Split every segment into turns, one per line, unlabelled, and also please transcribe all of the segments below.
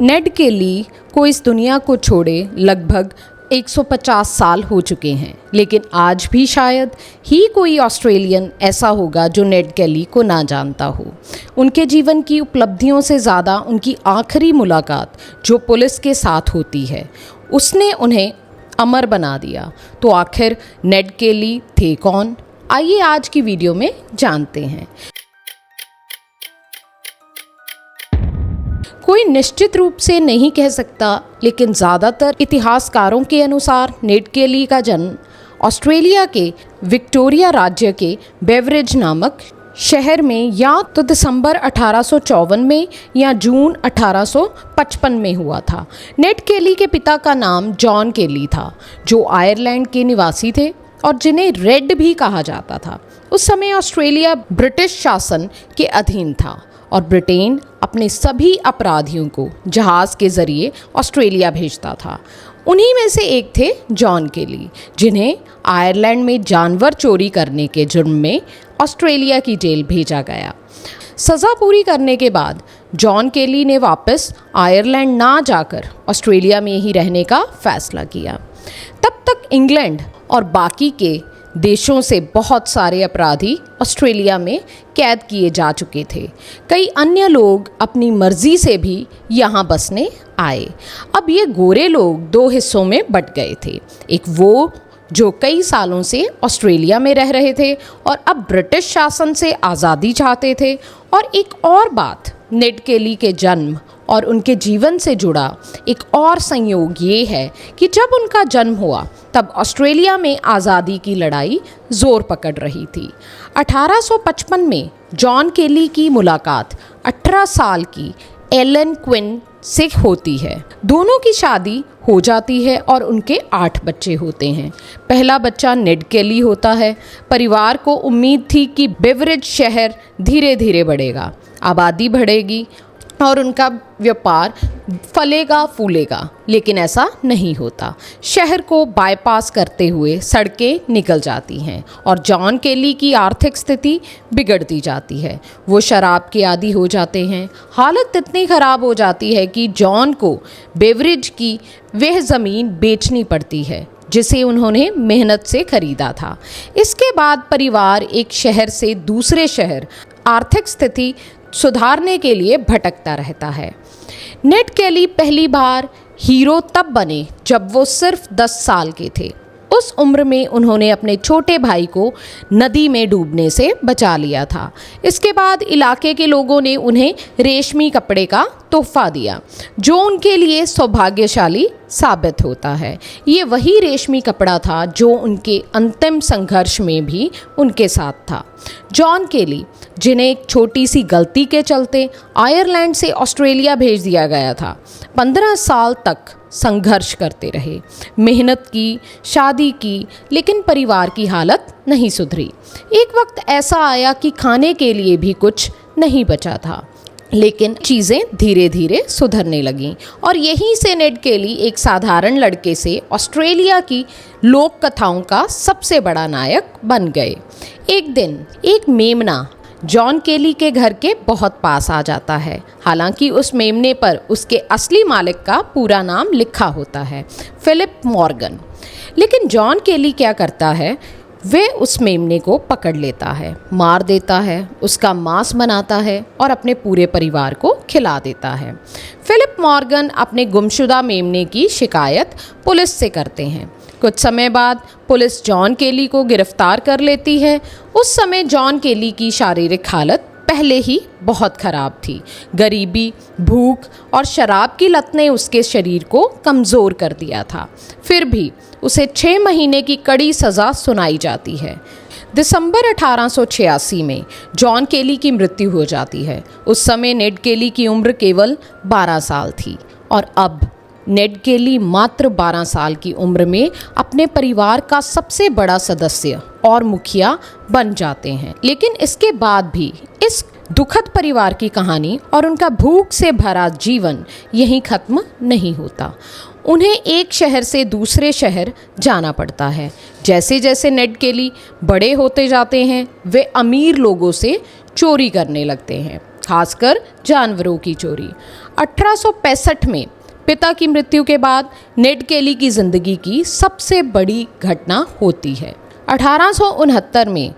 नेड केली को इस दुनिया को छोड़े लगभग 150 साल हो चुके हैं, लेकिन आज भी शायद ही कोई ऑस्ट्रेलियन ऐसा होगा जो नेड केली को ना जानता हो। उनके जीवन की उपलब्धियों से ज़्यादा उनकी आखिरी मुलाकात जो पुलिस के साथ होती है, उसने उन्हें अमर बना दिया। तो आखिर नेड केली थे कौन? आइए आज की वीडियो में जानते हैं। कोई निश्चित रूप से नहीं कह सकता, लेकिन ज़्यादातर इतिहासकारों के अनुसार नेड केली का जन्म ऑस्ट्रेलिया के विक्टोरिया राज्य के बेवरेज नामक शहर में या तो दिसंबर 1854 में या जून 1855 में हुआ था। नेड केली के पिता का नाम जॉन केली था, जो आयरलैंड के निवासी थे और जिन्हें रेड भी कहा जाता था। उस समय ऑस्ट्रेलिया ब्रिटिश शासन के अधीन था और ब्रिटेन अपने सभी अपराधियों को जहाज़ के ज़रिए ऑस्ट्रेलिया भेजता था। उन्हीं में से एक थे जॉन केली, जिन्हें आयरलैंड में जानवर चोरी करने के जुर्म में ऑस्ट्रेलिया की जेल भेजा गया। सज़ा पूरी करने के बाद जॉन केली ने वापस आयरलैंड ना जाकर ऑस्ट्रेलिया में ही रहने का फैसला किया। तब तक इंग्लैंड और बाकी के देशों से बहुत सारे अपराधी ऑस्ट्रेलिया में कैद किए जा चुके थे। कई अन्य लोग अपनी मर्जी से भी यहाँ बसने आए। अब ये गोरे लोग दो हिस्सों में बंट गए थे। एक वो जो कई सालों से ऑस्ट्रेलिया में रह रहे थे और अब ब्रिटिश शासन से आज़ादी चाहते थे, और एक और बात, नेड केली के जन्म और उनके जीवन से जुड़ा एक और संयोग ये है कि जब उनका जन्म हुआ तब ऑस्ट्रेलिया में आज़ादी की लड़ाई ज़ोर पकड़ रही थी। 1855 में जॉन केली की मुलाकात 18 साल की एलन क्विन से होती है। दोनों की शादी हो जाती है और उनके 8 बच्चे होते हैं। पहला बच्चा नेड केली होता है। परिवार को उम्मीद थी कि बेवरेज शहर धीरे धीरे बढ़ेगा, आबादी बढ़ेगी और उनका व्यापार फलेगा फूलेगा, लेकिन ऐसा नहीं होता। शहर को बाईपास करते हुए सड़कें निकल जाती हैं और जॉन केली की आर्थिक स्थिति बिगड़ती जाती है। वो शराब के आदी हो जाते हैं। हालत इतनी ख़राब हो जाती है कि जॉन को बेवरेज की वह ज़मीन बेचनी पड़ती है जिसे उन्होंने मेहनत से खरीदा था। इसके बाद परिवार एक शहर से दूसरे शहर आर्थिक स्थिति सुधारने के लिए भटकता रहता है। नेड केली पहली बार हीरो तब बने जब वो सिर्फ 10 साल के थे। उस उम्र में उन्होंने अपने छोटे भाई को नदी में डूबने से बचा लिया था। इसके बाद इलाके के लोगों ने उन्हें रेशमी कपड़े का तोहफा दिया, जो उनके लिए सौभाग्यशाली साबित होता है। ये वही रेशमी कपड़ा था जो उनके अंतिम संघर्ष में भी उनके साथ था। जॉन केली, जिन्हें एक छोटी सी गलती के चलते आयरलैंड से ऑस्ट्रेलिया भेज दिया गया था, 15 साल तक संघर्ष करते रहे। मेहनत की, शादी की, लेकिन परिवार की हालत नहीं सुधरी। एक वक्त ऐसा आया कि खाने के लिए भी कुछ नहीं बचा था, लेकिन चीज़ें धीरे धीरे सुधरने लगीं और यहीं से नेड केली एक साधारण लड़के से ऑस्ट्रेलिया की लोक कथाओं का सबसे बड़ा नायक बन गए। एक दिन एक मेमना जॉन केली के घर के बहुत पास आ जाता है। हालांकि उस मेमने पर उसके असली मालिक का पूरा नाम लिखा होता है, फिलिप मॉर्गन। लेकिन जॉन केली क्या करता है, वे उस मेमने को पकड़ लेता है, मार देता है, उसका मांस बनाता है और अपने पूरे परिवार को खिला देता है। फिलिप मॉर्गन अपने गुमशुदा मेमने की शिकायत पुलिस से करते हैं। कुछ समय बाद पुलिस जॉन केली को गिरफ्तार कर लेती है। उस समय जॉन केली की शारीरिक हालत पहले ही बहुत ख़राब थी। गरीबी, भूख और शराब की लत ने उसके शरीर को कमज़ोर कर दिया था। फिर भी उसे 6 महीने की कड़ी सज़ा सुनाई जाती है। दिसंबर 1886 में जॉन केली की मृत्यु हो जाती है। उस समय नेड केली की उम्र केवल 12 साल थी और अब नेड केली मात्र 12 साल की उम्र में अपने परिवार का सबसे बड़ा सदस्य और मुखिया बन जाते हैं। लेकिन इसके बाद भी इस दुखद परिवार की कहानी और उनका भूख से भरा जीवन यहीं ख़त्म नहीं होता। उन्हें एक शहर से दूसरे शहर जाना पड़ता है। जैसे जैसे नेड केली बड़े होते जाते हैं, वे अमीर लोगों से चोरी करने लगते हैं, खासकर जानवरों की चोरी। 1865 में पिता की मृत्यु के बाद नेड केली की जिंदगी की सबसे बड़ी घटना होती है। 1869 में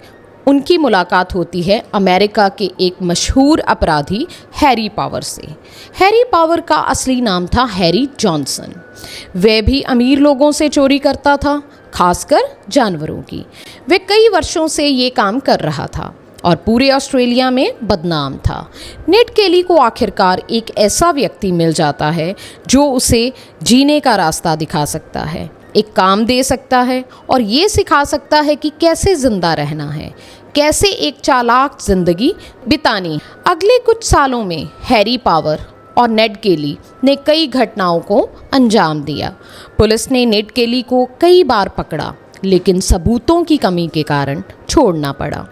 उनकी मुलाकात होती है अमेरिका के एक मशहूर अपराधी हैरी पावर से। हैरी पावर का असली नाम था हैरी जॉनसन। वह भी अमीर लोगों से चोरी करता था, खासकर जानवरों की। वह कई वर्षों से ये काम कर रहा था और पूरे ऑस्ट्रेलिया में बदनाम था। नेड केली को आखिरकार एक ऐसा व्यक्ति मिल जाता है जो उसे जीने का रास्ता दिखा सकता है, एक काम दे सकता है और ये सिखा सकता है कि कैसे जिंदा रहना है, कैसे एक चालाक जिंदगी बितानी। अगले कुछ सालों में हैरी पावर और नेड केली ने कई घटनाओं को अंजाम दिया। पुलिस ने नेड केली को कई बार पकड़ा, लेकिन सबूतों की कमी के कारण छोड़ना पड़ा।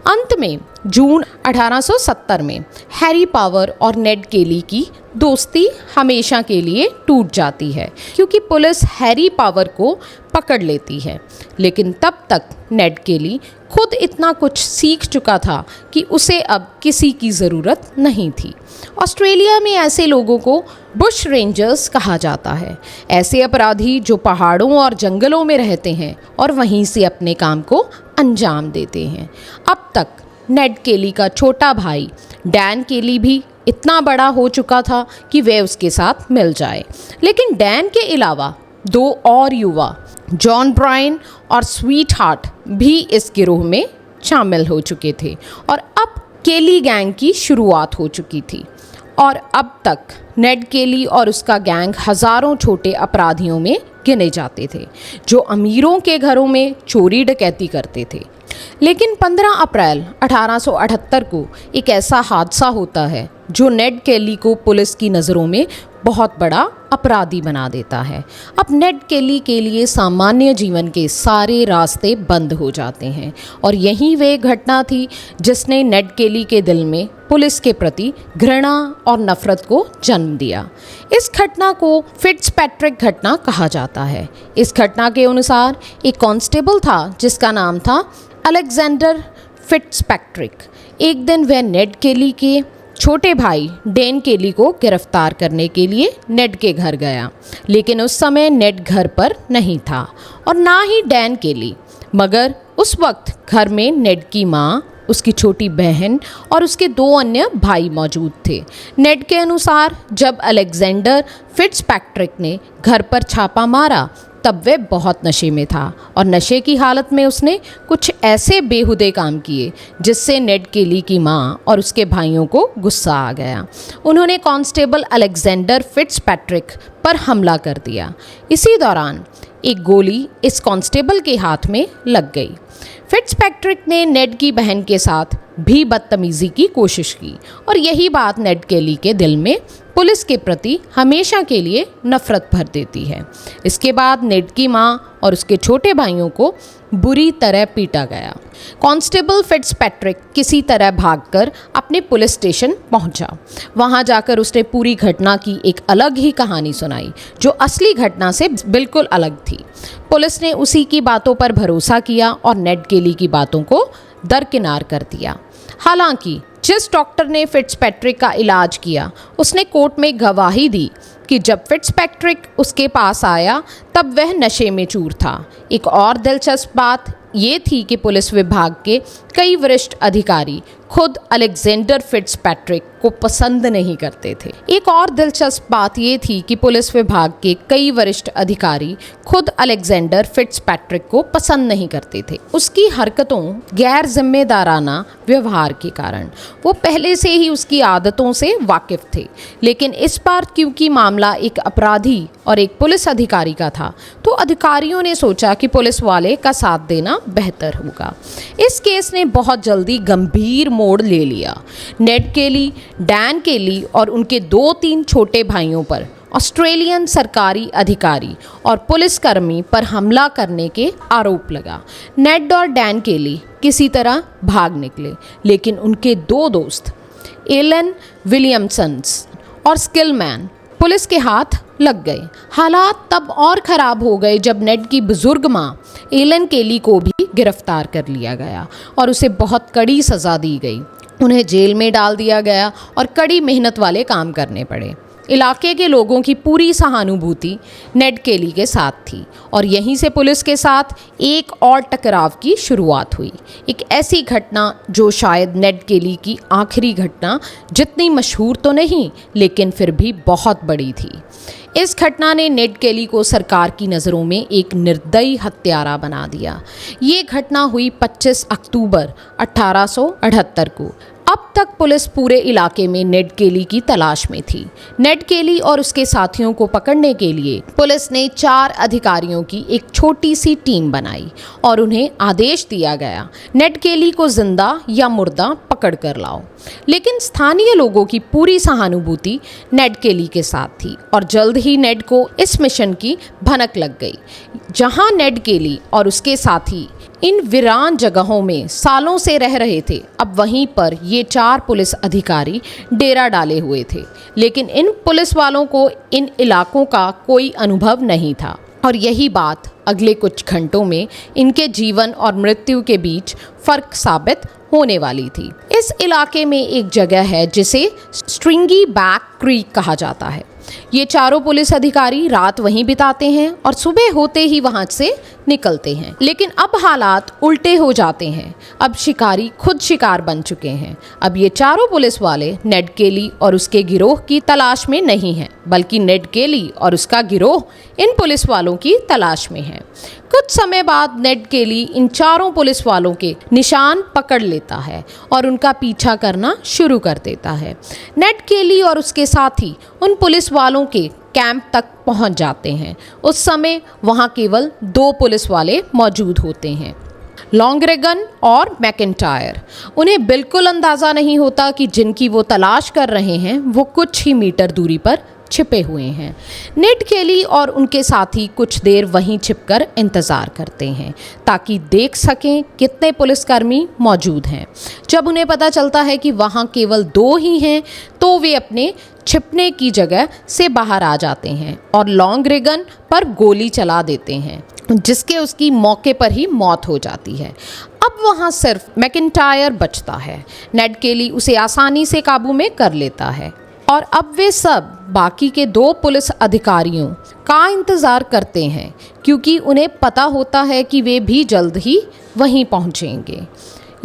अंत में जून 1870 में हैरी पावर और नेड केली की दोस्ती हमेशा के लिए टूट जाती है, क्योंकि पुलिस हैरी पावर को पकड़ लेती है। लेकिन तब तक नेड केली खुद इतना कुछ सीख चुका था कि उसे अब किसी की ज़रूरत नहीं थी। ऑस्ट्रेलिया में ऐसे लोगों को बुश रेंजर्स कहा जाता है, ऐसे अपराधी जो पहाड़ों और जंगलों में रहते हैं और वहीं से अपने काम को अंजाम देते हैं। अब तक नेड केली का छोटा भाई डैन केली भी इतना बड़ा हो चुका था कि वह उसके साथ मिल जाए, लेकिन डैन के अलावा दो और युवा जॉन ब्रायन और स्वीट हार्ट भी इस गिरोह में शामिल हो चुके थे और अब केली गैंग की शुरुआत हो चुकी थी। और अब तक नेड केली और उसका गैंग हज़ारों छोटे अपराधियों में गिने जाते थे जो अमीरों के घरों में चोरी डकैती करते थे। लेकिन 15 अप्रैल 1878 को एक ऐसा हादसा होता है जो नेड केली को पुलिस की नज़रों में बहुत बड़ा अपराधी बना देता है। अब नेड केली के लिए सामान्य जीवन के सारे रास्ते बंद हो जाते हैं और यही वह घटना थी जिसने नेड केली के दिल में पुलिस के प्रति घृणा और नफरत को जन्म दिया। इस घटना को फिट्जपैट्रिक घटना कहा जाता है। इस घटना के अनुसार एक कांस्टेबल था जिसका नाम था अलेक्जेंडर फिट्जपैट्रिक। एक दिन वह नेड केली के छोटे भाई डैन केली को गिरफ्तार करने के लिए नेड के घर गया, लेकिन उस समय नेड घर पर नहीं था और ना ही डैन केली, मगर उस वक्त घर में नेड की माँ, उसकी छोटी बहन और उसके दो अन्य भाई मौजूद थे। नेड के अनुसार जब अलेक्जेंडर फिट्जपैट्रिक ने घर पर छापा मारा तब वह बहुत नशे में था और नशे की हालत में उसने कुछ ऐसे बेहुदे काम किए जिससे नेड केली की माँ और उसके भाइयों को गुस्सा आ गया। उन्होंने कांस्टेबल अलेक्जेंडर फिट्जपैट्रिक पर हमला कर दिया। इसी दौरान एक गोली इस कांस्टेबल के हाथ में लग गई। फिट्जपैट्रिक ने नेड की बहन के साथ भी बदतमीजी की कोशिश की और यही बात नेड केली के दिल में पुलिस के प्रति हमेशा के लिए नफरत भर देती है। इसके बाद नेड की माँ और उसके छोटे भाइयों को बुरी तरह पीटा गया। कांस्टेबल फिट्जपैट्रिक किसी तरह भागकर अपने पुलिस स्टेशन पहुंचा। वहां जाकर उसने पूरी घटना की एक अलग ही कहानी सुनाई जो असली घटना से बिल्कुल अलग थी। पुलिस ने उसी की बातों पर भरोसा किया और नेड केली की बातों को दरकिनार कर दिया। हालांकि जिस डॉक्टर ने फिट्जपैट्रिक का इलाज किया उसने कोर्ट में गवाही दी कि जब फिट्जपैट्रिक उसके पास आया तब वह नशे में चूर था। एक और दिलचस्प बात ये थी कि पुलिस विभाग के कई वरिष्ठ अधिकारी खुद अलेक्जेंडर फिट्जपैट्रिक को पसंद नहीं करते थे। एक और दिलचस्प बात ये थी कि पुलिस विभाग के कई वरिष्ठ अधिकारी खुद अलेक्जेंडर फिट्जपैट्रिक को पसंद नहीं करते थे, उसकी हरकतों, गैर जिम्मेदाराना व्यवहार के कारण। वो पहले से ही उसकी आदतों से वाकिफ थे, लेकिन इस बार क्योंकि मामला एक अपराधी और एक पुलिस अधिकारी का था तो अधिकारियों ने सोचा कि पुलिस वाले का साथ देना बेहतर होगा। इस केस ने बहुत जल्दी गंभीर मोड़ ले लिया। नेड केली, डैन केली और उनके 2-3 छोटे भाइयों पर ऑस्ट्रेलियन सरकारी अधिकारी और पुलिसकर्मी पर हमला करने के आरोप लगा। नेड और डैन केली किसी तरह भाग निकले, लेकिन उनके 2 दोस्त एलन विलियमसन और स्किलमैन पुलिस के हाथ लग गए। हालात तब और ख़राब हो गए जब नेड की बुजुर्ग माँ एलन केली को भी गिरफ्तार कर लिया गया और उसे बहुत कड़ी सज़ा दी गई। उन्हें जेल में डाल दिया गया और कड़ी मेहनत वाले काम करने पड़े। इलाके के लोगों की पूरी सहानुभूति नेड केली के साथ थी और यहीं से पुलिस के साथ एक और टकराव की शुरुआत हुई। एक ऐसी घटना जो शायद नेड केली की आखिरी घटना जितनी मशहूर तो नहीं, लेकिन फिर भी बहुत बड़ी थी। इस घटना ने नेड केली को सरकार की नज़रों में एक निर्दयी हत्यारा बना दिया। ये घटना हुई 25 अक्टूबर 1878 को। अब तक पुलिस पूरे इलाके में नेड केली की तलाश में थी। नेड केली और उसके साथियों को पकड़ने के लिए पुलिस ने 4 अधिकारियों की एक छोटी सी टीम बनाई और उन्हें आदेश दिया गया, नेड केली को जिंदा या मुर्दा पकड़ कर लाओ। लेकिन स्थानीय लोगों की पूरी सहानुभूति नेड केली के साथ थी और जल्द ही नेड को इस मिशन की भनक लग गई। जहां नेड केली और उसके साथी इन वीरान जगहों में सालों से रह रहे थे, अब वहीं पर ये 4 पुलिस अधिकारी डेरा डाले हुए थे। लेकिन इन पुलिस वालों को इन इलाकों का कोई अनुभव नहीं था और यही बात अगले कुछ घंटों में इनके जीवन और मृत्यु के बीच फर्क साबित होने वाली थी। इस इलाके में एक जगह है जिसे स्ट्रिंगी बैक क्रीक कहा जाता है। ये चारों पुलिस अधिकारी रात वहीं बिताते हैं और सुबह होते ही वहां से निकलते हैं। लेकिन अब हालात उल्टे हो जाते हैं। अब शिकारी खुद शिकार बन चुके हैं। अब ये चारों पुलिस वाले नेड केली और उसके गिरोह की तलाश में नहीं हैं, बल्कि नेड केली और उसका गिरोह इन पुलिस वालों की तलाश में है। कुछ समय बाद नेड केली इन चारों पुलिस वालों के निशान पकड़ लेता है और उनका पीछा करना शुरू कर देता है। नेड केली और उसके साथी उन पुलिस वालों के कैंप तक पहुंच जाते हैं। उस समय वहां केवल 2 पुलिस वाले मौजूद होते हैं, लॉन्गरेगन और मैकिंटायर। उन्हें बिल्कुल अंदाज़ा नहीं होता कि जिनकी वो तलाश कर रहे हैं वो कुछ ही मीटर दूरी पर छिपे हुए हैं। नेड केली और उनके साथी कुछ देर वहीं छिपकर इंतज़ार करते हैं ताकि देख सकें कितने पुलिसकर्मी मौजूद हैं। जब उन्हें पता चलता है कि वहाँ केवल 2 ही हैं तो वे अपने छिपने की जगह से बाहर आ जाते हैं और लॉन्गरेगन पर गोली चला देते हैं, जिसके उसकी मौके पर ही मौत हो जाती है। अब वहाँ सिर्फ मैकिंटायर बचता है। नेड केली उसे आसानी से काबू में कर लेता है और अब वे सब बाकी के 2 पुलिस अधिकारियों का इंतज़ार करते हैं, क्योंकि उन्हें पता होता है कि वे भी जल्द ही वहीं पहुंचेंगे।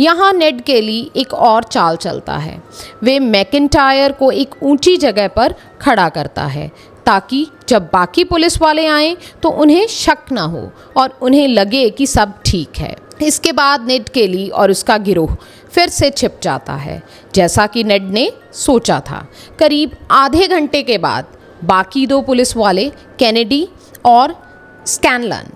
यहाँ नेड केली एक और चाल चलता है। वे मैकिंटायर को एक ऊंची जगह पर खड़ा करता है ताकि जब बाकी पुलिस वाले आएं तो उन्हें शक ना हो और उन्हें लगे कि सब ठीक है। इसके बाद नेड केली और उसका गिरोह फिर से छिप जाता है, जैसा कि नेड ने सोचा था। करीब आधे घंटे के बाद बाकी 2 पुलिस वाले कैनेडी और स्कैनलन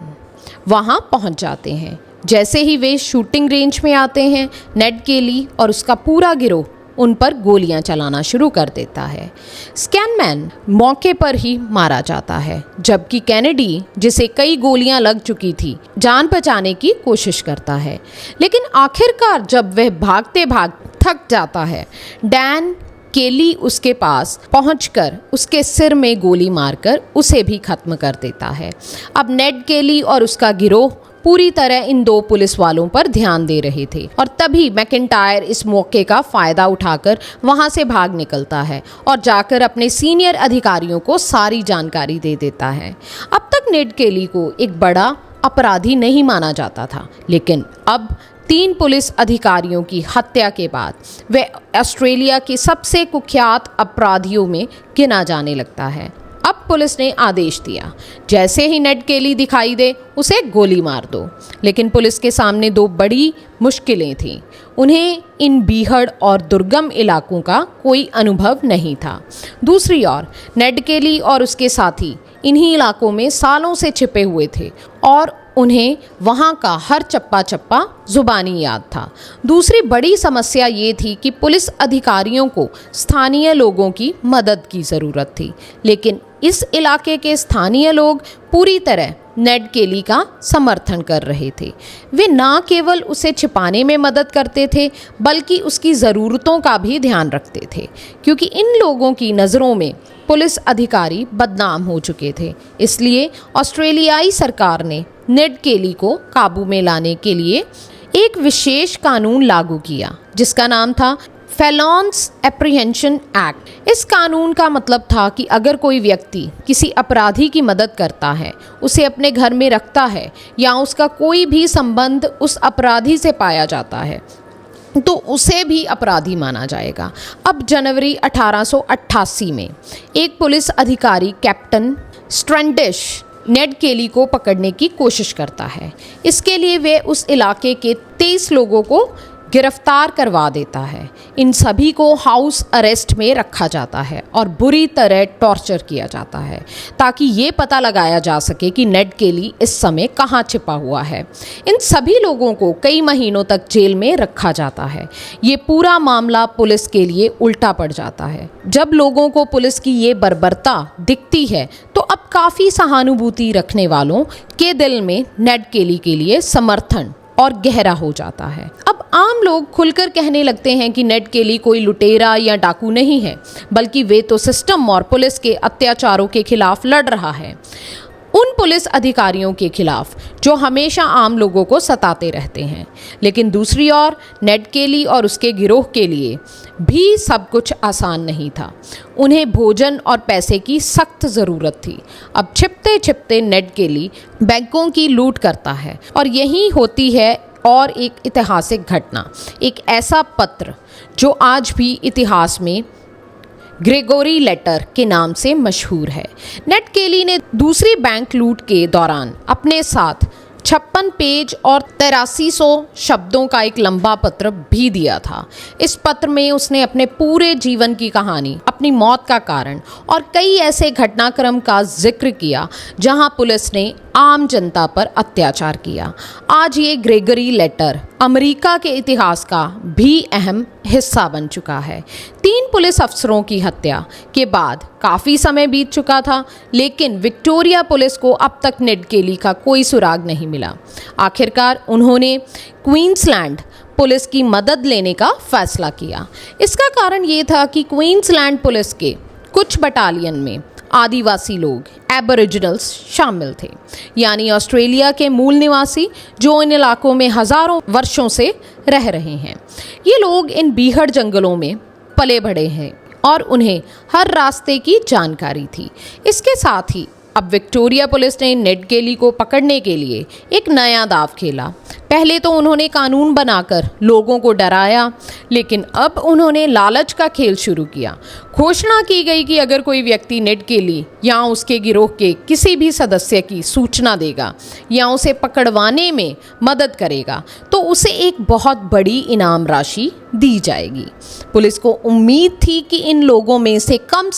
वहाँ पहुँच जाते हैं। जैसे ही वे शूटिंग रेंज में आते हैं, नेड केली और उसका पूरा गिरोह उन पर गोलियां चलाना शुरू कर देता है। स्कैनमैन मौके पर ही मारा जाता है, जबकि कैनेडी, जिसे कई गोलियां लग चुकी थी, जान बचाने की कोशिश करता है। लेकिन आखिरकार जब वह भागते भाग थक जाता है, डैन केली उसके पास पहुंचकर उसके सिर में गोली मारकर उसे भी खत्म कर देता है। अब नेड केली और उसका गिरोह पूरी तरह इन 2 पुलिस वालों पर ध्यान दे रहे थे और तभी मैकिंटायर इस मौके का फ़ायदा उठाकर वहां से भाग निकलता है और जाकर अपने सीनियर अधिकारियों को सारी जानकारी दे देता है। अब तक नेड केली को एक बड़ा अपराधी नहीं माना जाता था, लेकिन अब 3 पुलिस अधिकारियों की हत्या के बाद वह ऑस्ट्रेलिया के सबसे कुख्यात अपराधियों में गिना जाने लगता है। अब पुलिस ने आदेश दिया, जैसे ही नेड केली दिखाई दे उसे गोली मार दो। लेकिन पुलिस के सामने 2 बड़ी मुश्किलें थीं। उन्हें इन बीहड़ और दुर्गम इलाकों का कोई अनुभव नहीं था। दूसरी ओर नेड केली और उसके साथी इन्हीं इलाकों में सालों से छिपे हुए थे और उन्हें वहाँ का हर चप्पा चप्पा जुबानी याद था। दूसरी बड़ी समस्या ये थी कि पुलिस अधिकारियों को स्थानीय लोगों की मदद की ज़रूरत थी, लेकिन इस इलाके के स्थानीय लोग पूरी तरह नेड केली का समर्थन कर रहे थे। वे न केवल उसे छिपाने में मदद करते थे, बल्कि उसकी ज़रूरतों का भी ध्यान रखते थे, क्योंकि इन लोगों की नज़रों में पुलिस अधिकारी बदनाम हो चुके थे। इसलिए ऑस्ट्रेलियाई सरकार ने नेड केली को काबू में लाने के लिए एक विशेष कानून लागू किया, जिसका नाम था फेलॉन्स एप्रीहेंशन एक्ट। इस कानून का मतलब था कि अगर कोई व्यक्ति किसी अपराधी की मदद करता है, उसे अपने घर में रखता है या उसका कोई भी संबंध उस अपराधी से पाया जाता है तो उसे भी अपराधी माना जाएगा। अब जनवरी 1888 में एक पुलिस अधिकारी कैप्टन स्ट्रैंडिश नेड केली को पकड़ने की कोशिश करता है। इसके लिए वे उस इलाके के 23 लोगों को गिरफ्तार करवा देता है। इन सभी को हाउस अरेस्ट में रखा जाता है और बुरी तरह टॉर्चर किया जाता है ताकि ये पता लगाया जा सके कि नेड केली इस समय कहाँ छिपा हुआ है। इन सभी लोगों को कई महीनों तक जेल में रखा जाता है। ये पूरा मामला पुलिस के लिए उल्टा पड़ जाता है। जब लोगों को पुलिस की ये बर्बरता दिखती है तो अब काफ़ी सहानुभूति रखने वालों के दिल में नेड केली के लिए समर्थन और गहरा हो जाता है। अब आम लोग खुलकर कहने लगते हैं कि नेड केली कोई लुटेरा या डाकू नहीं है, बल्कि वे तो सिस्टम और पुलिस के अत्याचारों के खिलाफ लड़ रहा है, उन पुलिस अधिकारियों के खिलाफ जो हमेशा आम लोगों को सताते रहते हैं। लेकिन दूसरी ओर नेड केली और उसके गिरोह के लिए भी सब कुछ आसान नहीं था। उन्हें भोजन और पैसे की सख्त ज़रूरत थी। अब छिपते छिपते नेड केली बैंकों की लूट करता है और यही होती है और एक ऐतिहासिक घटना, एक ऐसा पत्र जो आज भी इतिहास में ग्रेगोरी लेटर के नाम से मशहूर है। नेड केली ने दूसरी बैंक लूट के दौरान अपने साथ 56 पेज और 8300 शब्दों का एक लंबा पत्र भी दिया था। इस पत्र में उसने अपने पूरे जीवन की कहानी, अपनी मौत का कारण और कई ऐसे घटनाक्रम का जिक्र किया जहां पुलिस ने आम जनता पर अत्याचार किया। आज ये ग्रेगरी लेटर अमेरिका के इतिहास का भी अहम हिस्सा बन चुका है। 3 पुलिस अफसरों की हत्या के बाद काफ़ी समय बीत चुका था, लेकिन विक्टोरिया पुलिस को अब तक नेड केली का कोई सुराग नहीं मिला। आखिरकार उन्होंने क्वींसलैंड पुलिस की मदद लेने का फैसला किया। इसका कारण ये था कि क्वींसलैंड पुलिस के कुछ बटालियन में आदिवासी लोग, एबोरिजिनल्स शामिल थे, यानी ऑस्ट्रेलिया के मूल निवासी जो इन इलाकों में हज़ारों वर्षों से रह रहे हैं। ये लोग इन बीहड़ जंगलों में पले बढ़े हैं और उन्हें हर रास्ते की जानकारी थी। इसके साथ ही अब विक्टोरिया पुलिस ने नेड केली को पकड़ने के लिए एक नया दाव खेला। पहले तो उन्होंने कानून बनाकर लोगों को डराया, लेकिन अब उन्होंने लालच का खेल शुरू किया। घोषणा की गई कि अगर कोई व्यक्ति नेड केली या उसके गिरोह के किसी भी सदस्य की सूचना देगा या उसे पकड़वाने में मदद करेगा तो उसे एक बहुत बड़ी इनाम राशि दी जाएगी। पुलिस को उम्मीद थी कि इन लोगों में से कम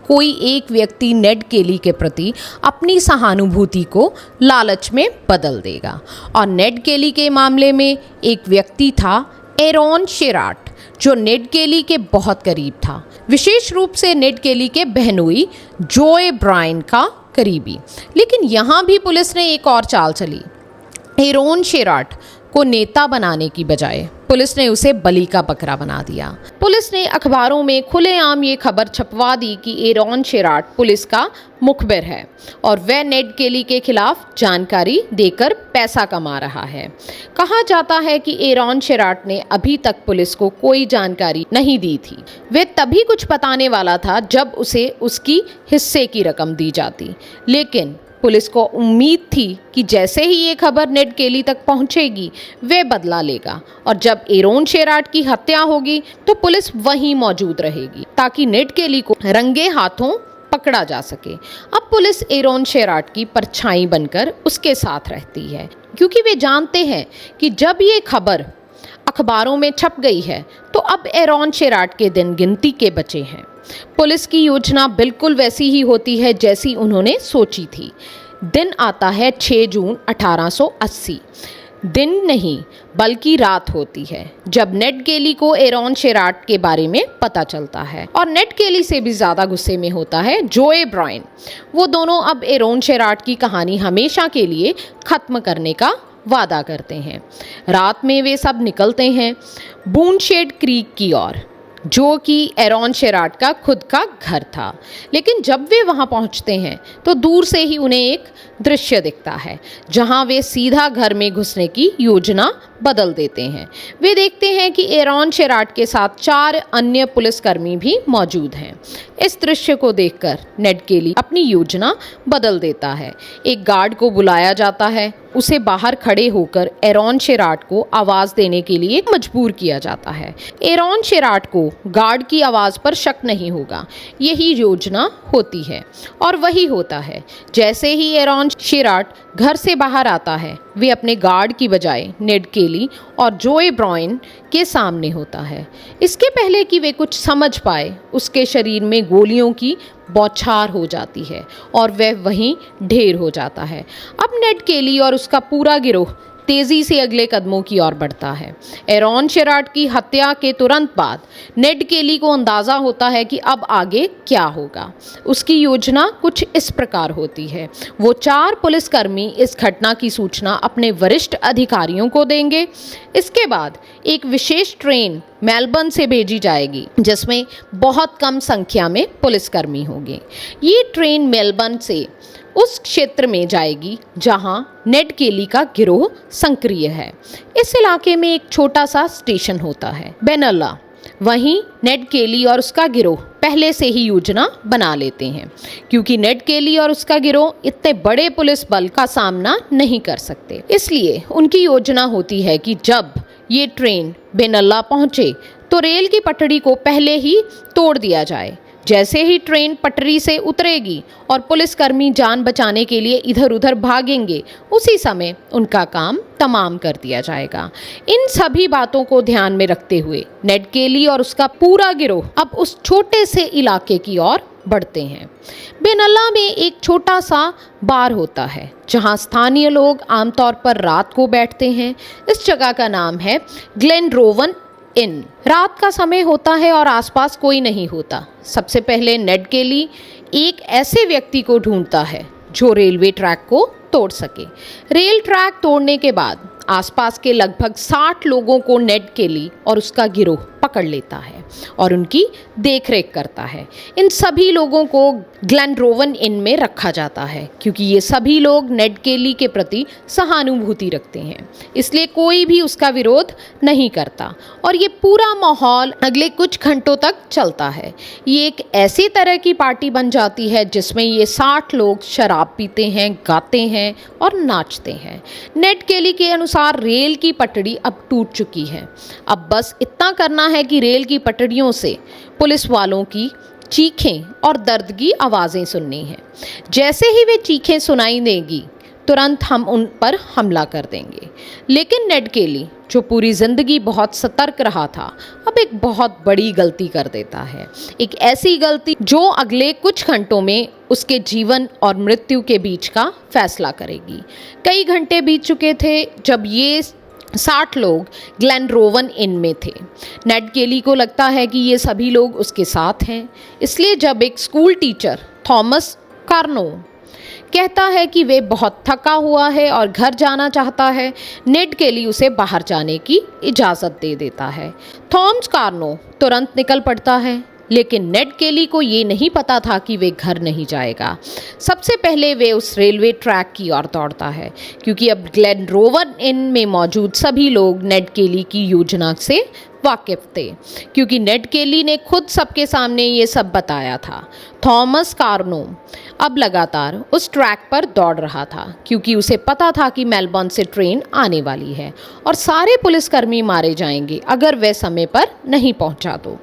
कोई एक व्यक्ति नेड केली के प्रति अपनी सहानुभूति को लालच में बदल देगा। और नेड केली के मामले में एक व्यक्ति था एरोन शेराट, जो नेड केली के बहुत करीब था, विशेष रूप से नेड केली के बहनोई जोए ब्रायन का करीबी। लेकिन यहाँ भी पुलिस ने एक और चाल चली। एरोन शेराट को नेता बनाने की बजाय पुलिस ने उसे बलि का बकरा बना दिया। पुलिस ने अखबारों में खुलेआम ये खबर छपवा दी कि एरोन शेराट पुलिस का मुखबिर है और वह नेड केली के खिलाफ जानकारी देकर पैसा कमा रहा है। कहा जाता है कि एरोन शेराट ने अभी तक पुलिस को कोई जानकारी नहीं दी थी। वह तभी कुछ बताने वाला था जब उसे उसकी हिस्से की रकम दी जाती, लेकिन पुलिस को उम्मीद थी कि जैसे ही ये खबर नेड केली तक पहुंचेगी वे बदला लेगा और जब एरोन शेराट की हत्या होगी तो पुलिस वहीं मौजूद रहेगी ताकि नेड केली को रंगे हाथों पकड़ा जा सके। अब पुलिस एरोन शेराट की परछाई बनकर उसके साथ रहती है, क्योंकि वे जानते हैं कि जब ये खबर अखबारों में छप गई है तो अब एरोन शेराट के दिन गिनती के बचे हैं। पुलिस की योजना बिल्कुल वैसी ही होती है जैसी उन्होंने सोची थी। दिन आता है 6 जून 1880। दिन नहीं बल्कि रात होती है जब नेड केली को एरोन शेराट के बारे में पता चलता है, और नेड केली से भी ज़्यादा गुस्से में होता है जोए ब्रायन। वो दोनों अब एरोन शेराट की कहानी हमेशा के लिए ख़त्म करने का वादा करते हैं। रात में वे सब निकलते हैं बूनशेड क्रीक की ओर। जो कि एरॉन शेराट का खुद का घर था। लेकिन जब वे वहां पहुंचते हैं तो दूर से ही उन्हें एक दृश्य दिखता है जहां वे सीधा घर में घुसने की योजना बदल देते हैं। वे देखते हैं कि एरॉन शेराट के साथ 4 अन्य पुलिसकर्मी भी मौजूद हैं। इस दृश्य को देखकर नेड केली अपनी योजना बदल देता है। एक गार्ड को बुलाया जाता है, उसे बाहर खड़े होकर एरॉन शेराट को आवाज़ देने के लिए मजबूर किया जाता है। एरॉन शेराट को गार्ड की आवाज़ पर शक नहीं होगा, यही योजना होती है और वही होता है। जैसे ही एरॉन शेराट घर से बाहर आता है, वे अपने गार्ड की बजाय नेड केली और जोए ब्रायन के सामने होता है। इसके पहले कि वे कुछ समझ पाए, उसके शरीर में गोलियों की बौछार हो जाती है और वह वहीं ढेर हो जाता है। अब नेड केली और उसका पूरा गिरोह तेजी से अगले कदमों की ओर बढ़ता है। एरॉन शेराट की हत्या के तुरंत बाद नेड केली को अंदाज़ा होता है कि अब आगे क्या होगा। उसकी योजना कुछ इस प्रकार होती है। वो 4 पुलिसकर्मी इस घटना की सूचना अपने वरिष्ठ अधिकारियों को देंगे। इसके बाद एक विशेष ट्रेन मेलबर्न से भेजी जाएगी जिसमें बहुत कम संख्या में पुलिसकर्मी होंगे। ये ट्रेन मेलबर्न से उस क्षेत्र में जाएगी जहां नेड केली का गिरोह सक्रिय है। इस इलाके में एक छोटा सा स्टेशन होता है, बेनला। वहीं नेड केली और उसका गिरोह पहले से ही योजना बना लेते हैं, क्योंकि नेड केली और उसका गिरोह इतने बड़े पुलिस बल का सामना नहीं कर सकते। इसलिए उनकी योजना होती है कि जब ये ट्रेन बेनला पहुंचे तो रेल की पटड़ी को पहले ही तोड़ दिया जाए। जैसे ही ट्रेन पटरी से उतरेगी और पुलिसकर्मी जान बचाने के लिए इधर उधर भागेंगे, उसी समय उनका काम तमाम कर दिया जाएगा। इन सभी बातों को ध्यान में रखते हुए नेड केली और उसका पूरा गिरोह अब उस छोटे से इलाके की ओर बढ़ते हैं। बेनला में एक छोटा सा बार होता है जहां स्थानीय लोग आमतौर पर रात को बैठते हैं। इस जगह का नाम है ग्लेनरोवन इन। रात का समय होता है और आसपास कोई नहीं होता। सबसे पहले नेड केली एक ऐसे व्यक्ति को ढूंढता है जो रेलवे ट्रैक को तोड़ सके। रेल ट्रैक तोड़ने के बाद आसपास के लगभग 60 लोगों को नेड केली और उसका गिरोह पकड़ लेता है और उनकी देखरेख करता है। इन सभी लोगों को ग्लेनरोवन इन में रखा जाता है क्योंकि ये सभी लोग नेड केली के प्रति सहानुभूति रखते हैं, इसलिए कोई भी उसका विरोध नहीं करता और ये पूरा माहौल अगले कुछ घंटों तक चलता है। ये एक ऐसी तरह की पार्टी बन जाती है जिसमें ये 60 लोग शराब पीते हैं, गाते हैं और नाचते हैं। नेड केली के अनुसार रेल की पटड़ी अब टूट चुकी है। अब बस इतना करना है कि रेल की पटड़ियों से पुलिस वालों की चीखें और दर्द की आवाज़ें सुननी हैं। जैसे ही वे चीखें सुनाई देंगी, तुरंत हम उन पर हमला कर देंगे। लेकिन नेड केली, जो पूरी ज़िंदगी बहुत सतर्क रहा था, अब एक बहुत बड़ी गलती कर देता है। एक ऐसी गलती जो अगले कुछ घंटों में उसके जीवन और मृत्यु के बीच का फैसला करेगी। कई घंटे बीत चुके थे जब ये 60 लोग ग्लेनरोवन इन में थे। नेड केली को लगता है कि ये सभी लोग उसके साथ हैं, इसलिए जब एक स्कूल टीचर थॉमस कार्नो कहता है कि वे बहुत थका हुआ है और घर जाना चाहता है, नेड केली उसे बाहर जाने की इजाज़त दे देता है। थॉमस कार्नो तुरंत निकल पड़ता है, लेकिन नेड केली को ये नहीं पता था कि वे घर नहीं जाएगा। सबसे पहले वे उस रेलवे ट्रैक की ओर दौड़ता है क्योंकि अब ग्लेनरोवन इन में मौजूद सभी लोग नेड केली की योजना से वाकिफ थे, क्योंकि नेड केली ने खुद सबके सामने ये सब बताया था। थॉमस कार्नो अब लगातार उस ट्रैक पर दौड़ रहा था क्योंकि उसे पता था कि मेलबर्न से ट्रेन आने वाली है और सारे पुलिसकर्मी मारे जाएंगे अगर वे समय पर नहीं पहुंचा तो।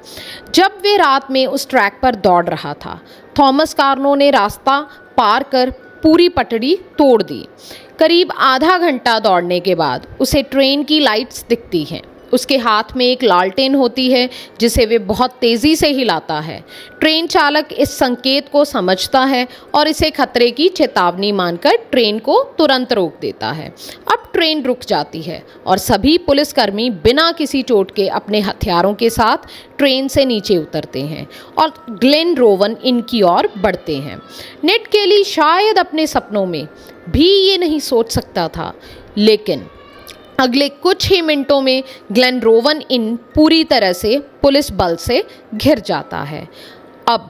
जब वे रात में उस ट्रैक पर दौड़ रहा था, थॉमस कार्नो ने रास्ता पार कर पूरी पटड़ी तोड़ दी। करीब आधा घंटा दौड़ने के बाद उसे ट्रेन की लाइट्स दिखती हैं। उसके हाथ में एक लालटेन होती है जिसे वे बहुत तेज़ी से हिलाता है। ट्रेन चालक इस संकेत को समझता है और इसे खतरे की चेतावनी मानकर ट्रेन को तुरंत रोक देता है। अब ट्रेन रुक जाती है और सभी पुलिसकर्मी बिना किसी चोट के अपने हथियारों के साथ ट्रेन से नीचे उतरते हैं और ग्लेनरोवन इन की ओर बढ़ते हैं। नेड केली शायद अपने सपनों में भी ये नहीं सोच सकता था, लेकिन अगले कुछ ही मिनटों में ग्लेनरोवन इन पूरी तरह से पुलिस बल से घिर जाता है। अब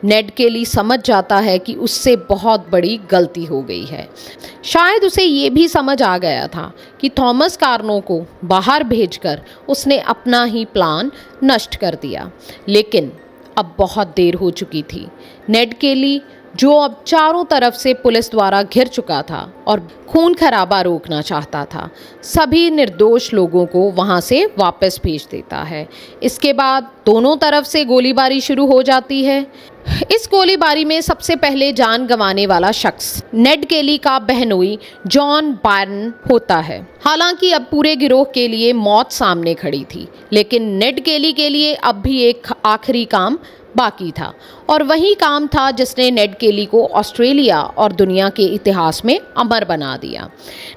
नेड केली समझ जाता है कि उससे बहुत बड़ी गलती हो गई है। शायद उसे ये भी समझ आ गया था कि थॉमस कार्नो को बाहर भेजकर उसने अपना ही प्लान नष्ट कर दिया, लेकिन अब बहुत देर हो चुकी थी। नेड केली, जो अब चारों तरफ से पुलिस द्वारा घिर चुका था और खून खराबा रोकना चाहता था, सभी निर्दोष लोगों को वहां से वापस भेज देता है। इसके बाद दोनों तरफ से गोलीबारी शुरू हो जाती है। इस गोलीबारी में सबसे पहले जान गंवाने वाला शख्स नेड केली का बहनोई जॉन बायरन होता है। हालांकि अब पूरे गिरोह के लिए मौत सामने खड़ी थी, लेकिन नेड केली के लिए अब भी एक आखिरी काम बाकी था, और वही काम था जिसने नेड केली को ऑस्ट्रेलिया और दुनिया के इतिहास में अमर बना दिया।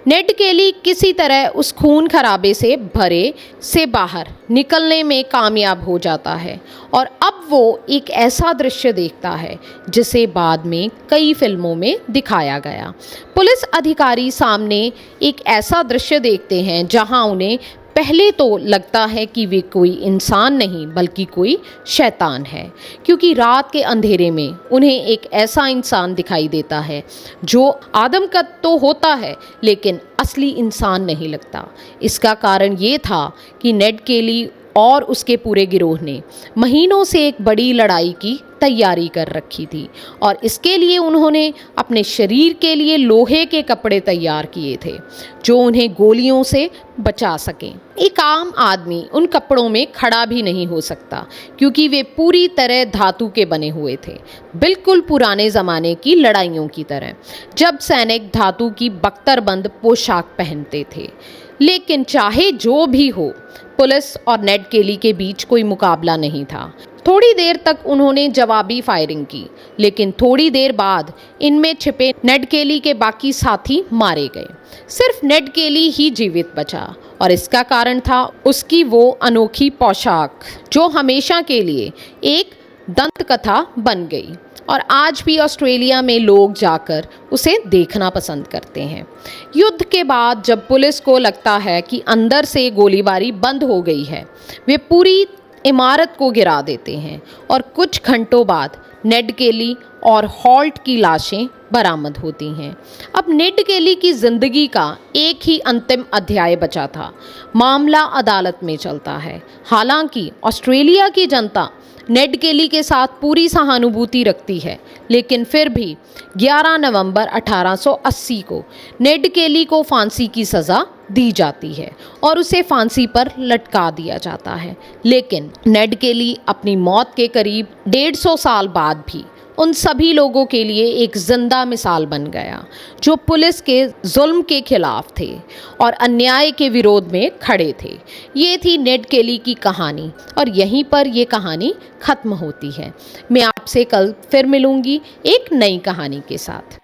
नेड केली किसी तरह उस खून खराबे से भरे से बाहर निकलने में कामयाब हो जाता है, और अब वो एक ऐसा दृश्य देखता है जिसे बाद में कई फिल्मों में दिखाया गया। पुलिस अधिकारी सामने एक ऐसा दृश्य देखते हैं जहां उन्हें पहले तो लगता है कि वे कोई इंसान नहीं बल्कि कोई शैतान है, क्योंकि रात के अंधेरे में उन्हें एक ऐसा इंसान दिखाई देता है जो आदमकद तो होता है लेकिन असली इंसान नहीं लगता। इसका कारण ये था कि नेड केली और उसके पूरे गिरोह ने महीनों से एक बड़ी लड़ाई की तैयारी कर रखी थी, और इसके लिए उन्होंने अपने शरीर के लिए लोहे के कपड़े तैयार किए थे जो उन्हें गोलियों से बचा सकें। एक आम आदमी उन कपड़ों में खड़ा भी नहीं हो सकता, क्योंकि वे पूरी तरह धातु के बने हुए थे, बिल्कुल पुराने ज़माने की लड़ाइयों की तरह, जब सैनिक धातु की बख्तरबंद पोशाक पहनते थे। लेकिन चाहे जो भी हो, पुलिस और नेड केली के बीच कोई मुकाबला नहीं था। थोड़ी देर तक उन्होंने जवाबी फायरिंग की, लेकिन थोड़ी देर बाद इनमें छिपे नेड केली के बाकी साथी मारे गए। सिर्फ नेड केली ही जीवित बचा, और इसका कारण था उसकी वो अनोखी पोशाक जो हमेशा के लिए एक दंतकथा बन गई, और आज भी ऑस्ट्रेलिया में लोग जाकर उसे देखना पसंद करते हैं। युद्ध के बाद जब पुलिस को लगता है कि अंदर से गोलीबारी बंद हो गई है, वे पूरी इमारत को गिरा देते हैं, और कुछ घंटों बाद नेड केली और हॉल्ट की लाशें बरामद होती हैं। अब नेड केली की ज़िंदगी का एक ही अंतिम अध्याय बचा था। मामला अदालत में चलता है। हालांकि ऑस्ट्रेलिया की जनता नेड केली के साथ पूरी सहानुभूति रखती है, लेकिन फिर भी 11 नवंबर 1880 को नेड केली को फांसी की सज़ा दी जाती है और उसे फांसी पर लटका दिया जाता है। लेकिन नेड केली अपनी मौत के करीब 150 साल बाद भी उन सभी लोगों के लिए एक जिंदा मिसाल बन गया जो पुलिस के जुल्म के खिलाफ थे और अन्याय के विरोध में खड़े थे। ये थी नेड केली की कहानी, और यहीं पर ये कहानी ख़त्म होती है। मैं आपसे कल फिर मिलूँगी एक नई कहानी के साथ।